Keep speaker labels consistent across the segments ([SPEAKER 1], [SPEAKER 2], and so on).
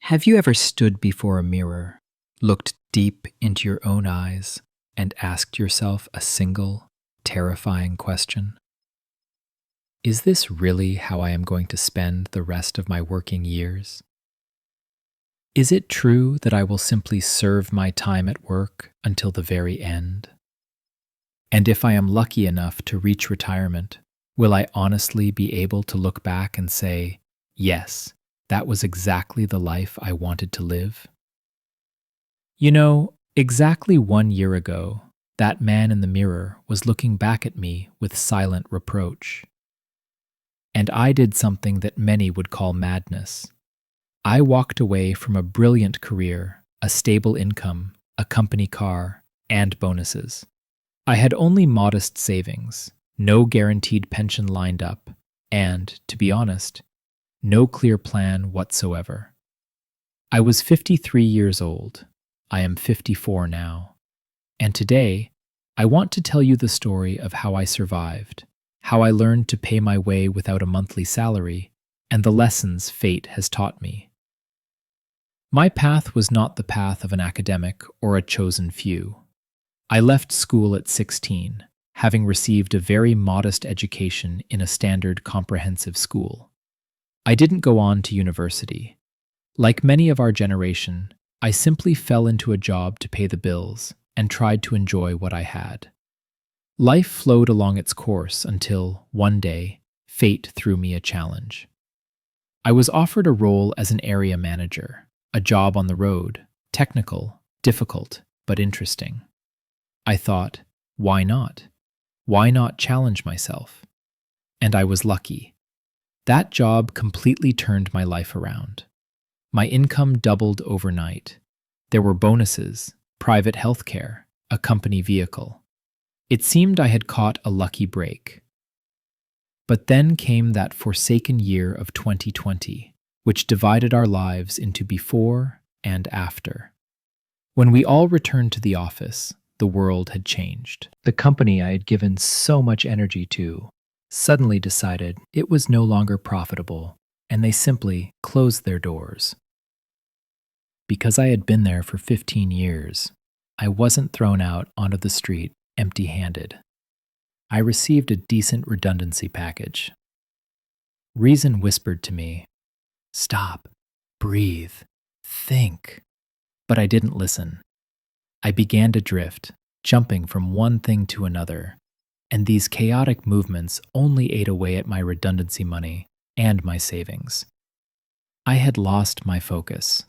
[SPEAKER 1] Have you ever stood before a mirror, looked deep into your own eyes, and asked yourself a single, terrifying question? Is this really how I am going to spend the rest of my working years? Is it true that I will simply serve my time at work until the very end? And if I am lucky enough to reach retirement, will I honestly be able to look back and say, yes, that was exactly the life I wanted to live? You know, exactly 1 year ago, that man in the mirror was looking back at me with silent reproach. And I did something that many would call madness. I walked away from a brilliant career, a stable income, a company car, and bonuses. I had only modest savings, no guaranteed pension lined up, and, to be honest, no clear plan whatsoever. I was 53 years old. I am 54 now. And today, I want to tell you the story of how I survived, how I learned to pay my way without a monthly salary, and the lessons fate has taught me. My path was not the path of an academic or a chosen few. I left school at 16, having received a very modest education in a standard comprehensive school. I didn't go on to university. Like many of our generation, I simply fell into a job to pay the bills and tried to enjoy what I had. Life flowed along its course until, one day, fate threw me a challenge. I was offered a role as an area manager, a job on the road, technical, difficult, but interesting. I thought, why not? Why not challenge myself? And I was lucky. That job completely turned my life around. My income doubled overnight. There were bonuses, private health care, a company vehicle. It seemed I had caught a lucky break. But then came that forsaken year of 2020, which divided our lives into before and after. When we all returned to the office, the world had changed. The company I had given so much energy to suddenly decided it was no longer profitable, and they simply closed their doors. Because I had been there for 15 years, I wasn't thrown out onto the street empty-handed. I received a decent redundancy package. Reason whispered to me, "Stop, breathe, think." But I didn't listen. I began to drift, jumping from one thing to another, and these chaotic movements only ate away at my redundancy money and my savings. I had lost my focus.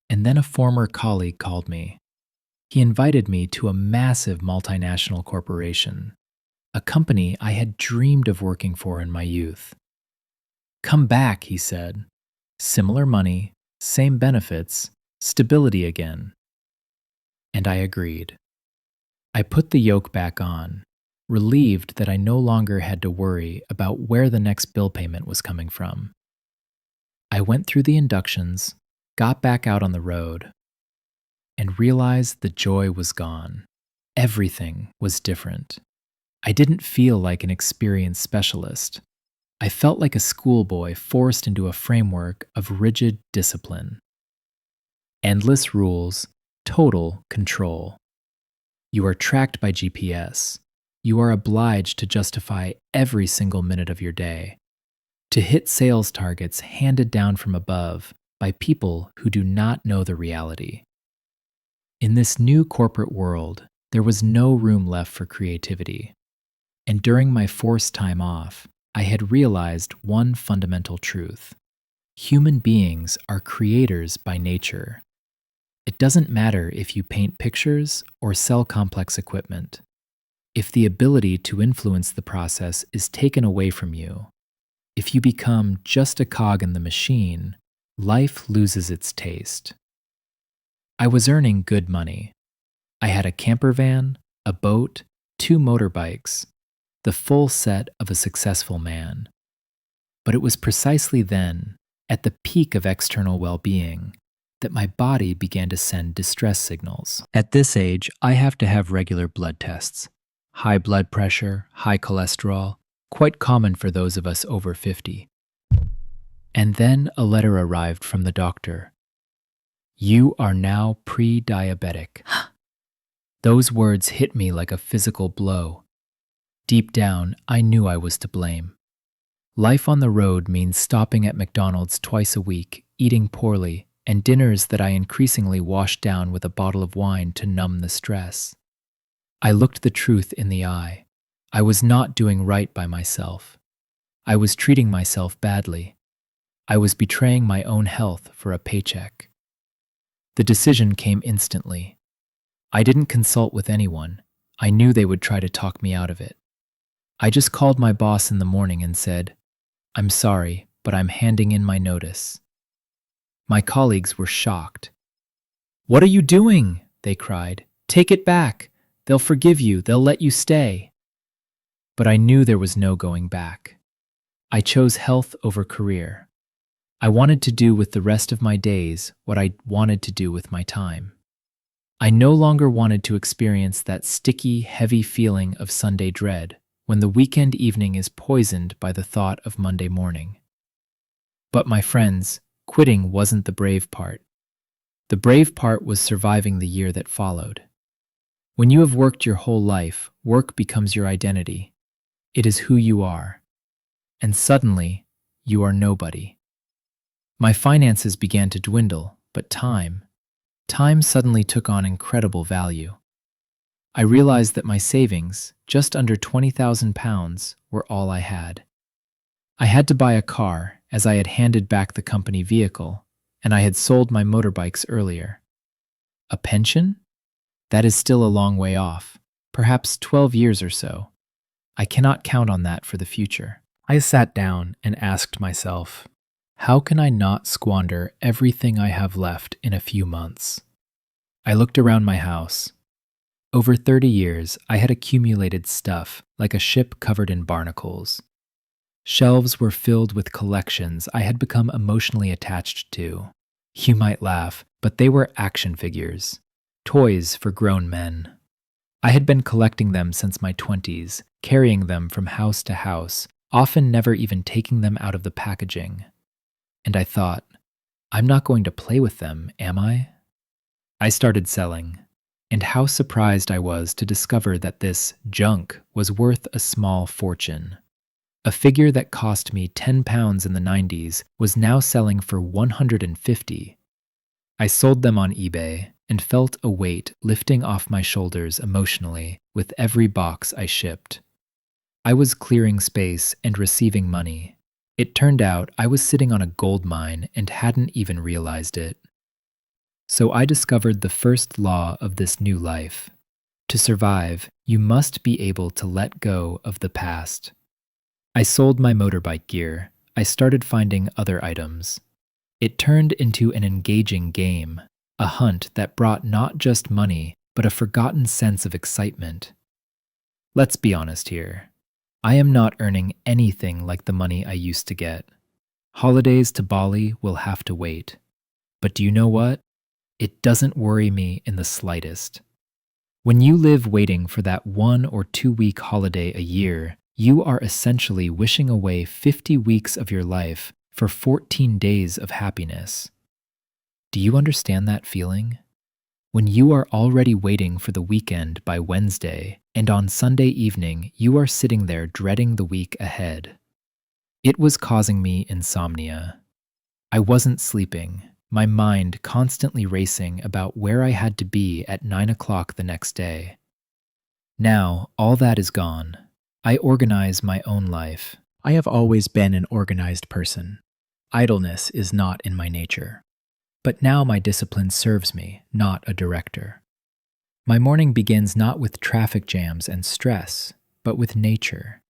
[SPEAKER 1] And then a former colleague called me. He invited me to a massive multinational corporation, a company I had dreamed of working for in my youth. "Come back," he said. "Similar money, same benefits, stability again." And I agreed. I put the yoke back on, relieved that I no longer had to worry about where the next bill payment was coming from. I went through the inductions, got back out on the road, and realized the joy was gone. Everything was different. I didn't feel like an experienced specialist. I felt like a schoolboy forced into a framework of rigid discipline. Endless rules, total control. You are tracked by GPS. You are obliged to justify every single minute of your day, to hit sales targets handed down from above by people who do not know the reality. In this new corporate world, there was no room left for creativity. And during my forced time off, I had realized one fundamental truth. Human beings are creators by nature. It doesn't matter if you paint pictures or sell complex equipment. If the ability to influence the process is taken away from you, if you become just a cog in the machine, life loses its taste. I was earning good money. I had a camper van, a boat, 2 motorbikes, the full set of a successful man. But it was precisely then, at the peak of external well-being, that my body began to send distress signals. At this age, I have to have regular blood tests. High blood pressure, high cholesterol, quite common for those of us over 50. And then a letter arrived from the doctor. You are now pre-diabetic. Those words hit me like a physical blow. Deep down, I knew I was to blame. Life on the road means stopping at McDonald's twice a week, eating poorly, and dinners that I increasingly washed down with a bottle of wine to numb the stress. I looked the truth in the eye. I was not doing right by myself. I was treating myself badly. I was betraying my own health for a paycheck. The decision came instantly. I didn't consult with anyone. I knew they would try to talk me out of it. I just called my boss in the morning and said, I'm sorry, but I'm handing in my notice. My colleagues were shocked. What are you doing? They cried. Take it back. They'll forgive you. They'll let you stay. But I knew there was no going back. I chose health over career. I wanted to do with the rest of my days what I wanted to do with my time. I no longer wanted to experience that sticky, heavy feeling of Sunday dread when the weekend evening is poisoned by the thought of Monday morning. But my friends, quitting wasn't the brave part. The brave part was surviving the year that followed. When you have worked your whole life, work becomes your identity. It is who you are. And suddenly, you are nobody. My finances began to dwindle, but time suddenly took on incredible value. I realized that my savings, just under £20,000, were all I had. I had to buy a car, as I had handed back the company vehicle, and I had sold my motorbikes earlier. A pension? That is still a long way off, perhaps 12 years or so. I cannot count on that for the future. I sat down and asked myself, how can I not squander everything I have left in a few months? I looked around my house. Over 30 years, I had accumulated stuff like a ship covered in barnacles. Shelves were filled with collections I had become emotionally attached to. You might laugh, but they were action figures, toys for grown men. I had been collecting them since my 20s, carrying them from house to house, often never even taking them out of the packaging. And I thought, I'm not going to play with them, am I? I started selling, and how surprised I was to discover that this junk was worth a small fortune. A figure that cost me £10 in the 90s was now selling for $150. I sold them on eBay and felt a weight lifting off my shoulders emotionally with every box I shipped. I was clearing space and receiving money. It turned out I was sitting on a gold mine and hadn't even realized it. So I discovered the first law of this new life. To survive, you must be able to let go of the past. I sold my motorbike gear. I started finding other items. It turned into an engaging game, a hunt that brought not just money, but a forgotten sense of excitement. Let's be honest here. I am not earning anything like the money I used to get. Holidays to Bali will have to wait. But do you know what? It doesn't worry me in the slightest. When you live waiting for that 1 or 2 week holiday a year, you are essentially wishing away 50 weeks of your life for 14 days of happiness. Do you understand that feeling? When you are already waiting for the weekend by Wednesday, and on Sunday evening you are sitting there dreading the week ahead. It was causing me insomnia. I wasn't sleeping, my mind constantly racing about where I had to be at 9 o'clock the next day. Now, all that is gone. I organize my own life. I have always been an organized person. Idleness is not in my nature. But now my discipline serves me, not a director. My morning begins not with traffic jams and stress, but with nature.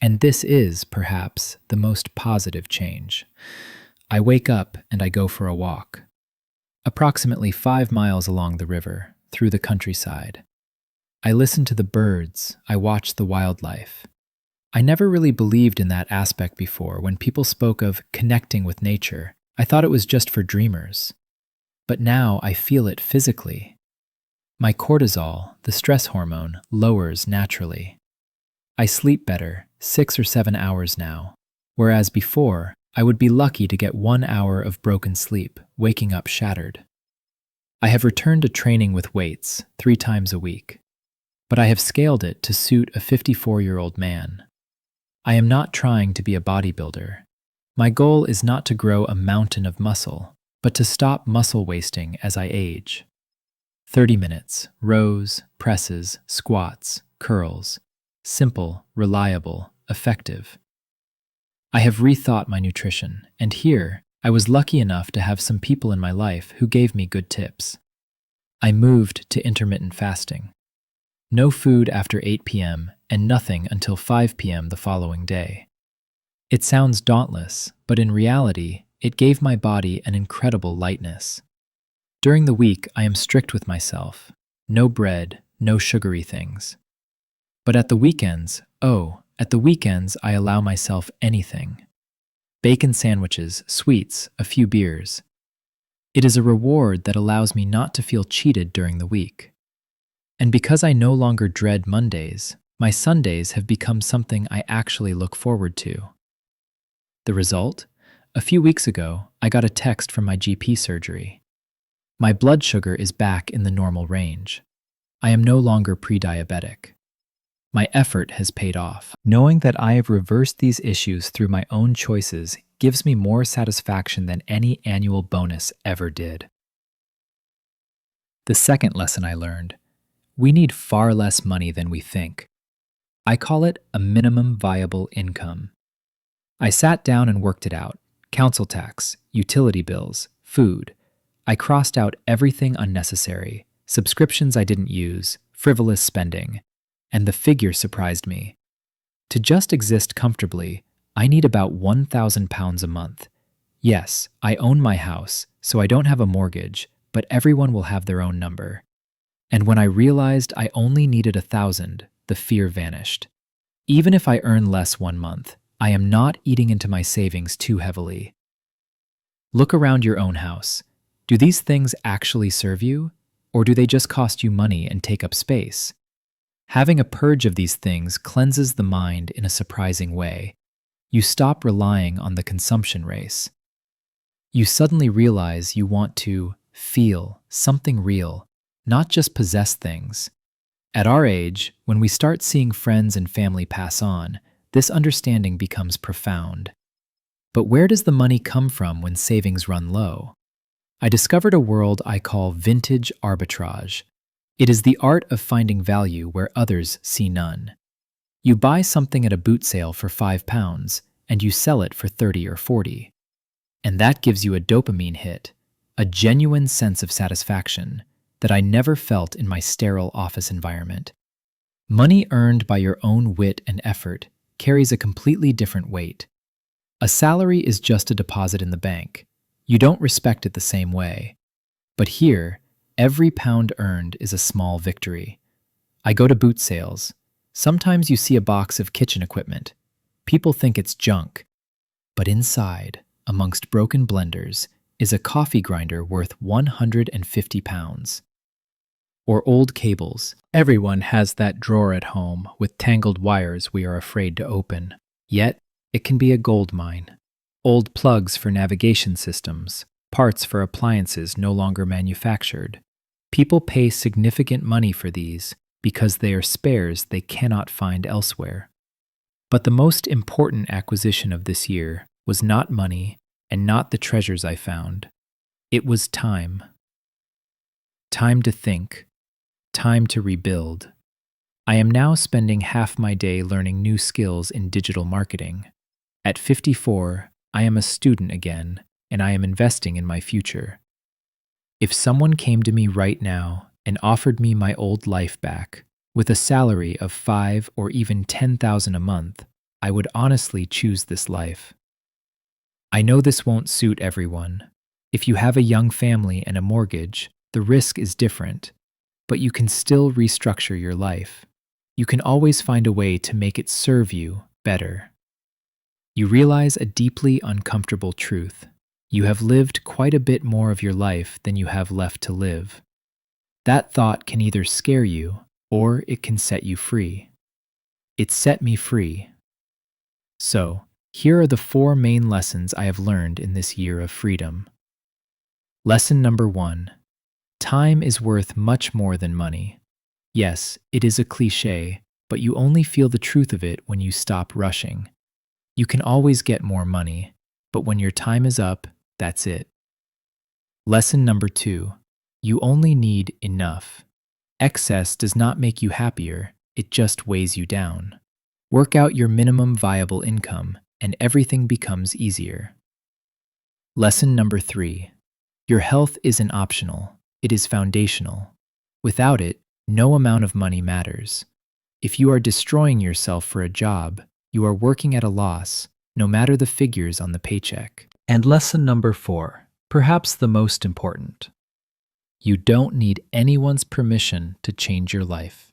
[SPEAKER 1] And this is, perhaps, the most positive change. I wake up and I go for a walk. Approximately 5 miles along the river, through the countryside. I listen to the birds, I watch the wildlife. I never really believed in that aspect before. When people spoke of connecting with nature, I thought it was just for dreamers. But now I feel it physically. My cortisol, the stress hormone, lowers naturally. I sleep better, 6 or 7 hours now, whereas before I would be lucky to get 1 hour of broken sleep, waking up shattered. I have returned to training with weights 3 times a week, but I have scaled it to suit a 54-year-old man. I am not trying to be a bodybuilder. My goal is not to grow a mountain of muscle, but to stop muscle wasting as I age. 30 minutes, rows, presses, squats, curls. Simple, reliable, effective. I have rethought my nutrition, and here, I was lucky enough to have some people in my life who gave me good tips. I moved to intermittent fasting. No food after 8 p.m. and nothing until 5 p.m. the following day. It sounds dauntless, but in reality, it gave my body an incredible lightness. During the week, I am strict with myself. No bread, no sugary things. But at the weekends, I allow myself anything. Bacon sandwiches, sweets, a few beers. It is a reward that allows me not to feel cheated during the week. And because I no longer dread Mondays, my Sundays have become something I actually look forward to. The result? A few weeks ago, I got a text from my GP surgery. My blood sugar is back in the normal range. I am no longer pre-diabetic. My effort has paid off. Knowing that I have reversed these issues through my own choices gives me more satisfaction than any annual bonus ever did. The second lesson I learned: we need far less money than we think. I call it a minimum viable income. I sat down and worked it out. Council tax, utility bills, food. I crossed out everything unnecessary, subscriptions I didn't use, frivolous spending. And the figure surprised me. To just exist comfortably, I need about £1,000 a month. Yes, I own my house, so I don't have a mortgage, but everyone will have their own number. And when I realized I only needed 1,000, the fear vanished. Even if I earn less one month, I am not eating into my savings too heavily. Look around your own house. Do these things actually serve you? Or do they just cost you money and take up space? Having a purge of these things cleanses the mind in a surprising way. You stop relying on the consumption race. You suddenly realize you want to feel something real, not just possess things. At our age, when we start seeing friends and family pass on, this understanding becomes profound. But where does the money come from when savings run low? I discovered a world I call vintage arbitrage. It is the art of finding value where others see none. You buy something at a boot sale for £5 and you sell it for 30 or 40. And that gives you a dopamine hit, a genuine sense of satisfaction that I never felt in my sterile office environment. Money earned by your own wit and effort carries a completely different weight. A salary is just a deposit in the bank. You don't respect it the same way. But here, every pound earned is a small victory. I go to boot sales. Sometimes you see a box of kitchen equipment. People think it's junk. But inside, amongst broken blenders, is a coffee grinder worth £150. Or old cables. Everyone has that drawer at home with tangled wires we are afraid to open. Yet, it can be a gold mine. Old plugs for navigation systems, parts for appliances no longer manufactured. People pay significant money for these because they are spares they cannot find elsewhere. But the most important acquisition of this year was not money and not the treasures I found. It was time. Time to think. Time to rebuild. I am now spending half my day learning new skills in digital marketing. At 54, I am a student again, and I am investing in my future. If someone came to me right now and offered me my old life back, with a salary of 5 or even 10,000 a month, I would honestly choose this life. I know this won't suit everyone. If you have a young family and a mortgage, the risk is different, but you can still restructure your life. You can always find a way to make it serve you better. You realize a deeply uncomfortable truth. You have lived quite a bit more of your life than you have left to live. That thought can either scare you or it can set you free. It set me free. So, Here are the 4 main lessons I have learned in this year of freedom. Lesson number 1. Time is worth much more than money. Yes, it is a cliché, but you only feel the truth of it when you stop rushing. You can always get more money, but when your time is up, that's it. Lesson number 2. You only need enough. Excess does not make you happier, it just weighs you down. Work out your minimum viable income, and everything becomes easier. Lesson number 3. Your health isn't optional, it is foundational. Without it, no amount of money matters. If you are destroying yourself for a job, you are working at a loss, no matter the figures on the paycheck. And lesson number 4, perhaps the most important. You don't need anyone's permission to change your life.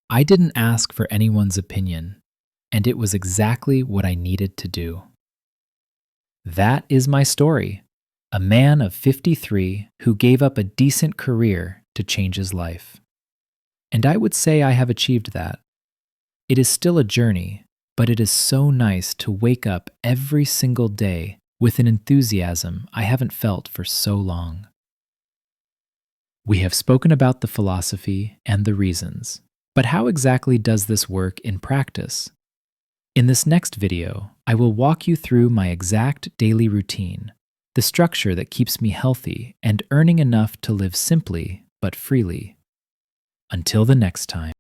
[SPEAKER 1] I didn't ask for anyone's opinion, and it was exactly what I needed to do. That is my story. A man of 53 who gave up a decent career to change his life. And I would say I have achieved that. It is still a journey, but it is so nice to wake up every single day with an enthusiasm I haven't felt for so long. We have spoken about the philosophy and the reasons, but how exactly does this work in practice? In this next video, I will walk you through my exact daily routine, the structure that keeps me healthy and earning enough to live simply but freely. Until the next time.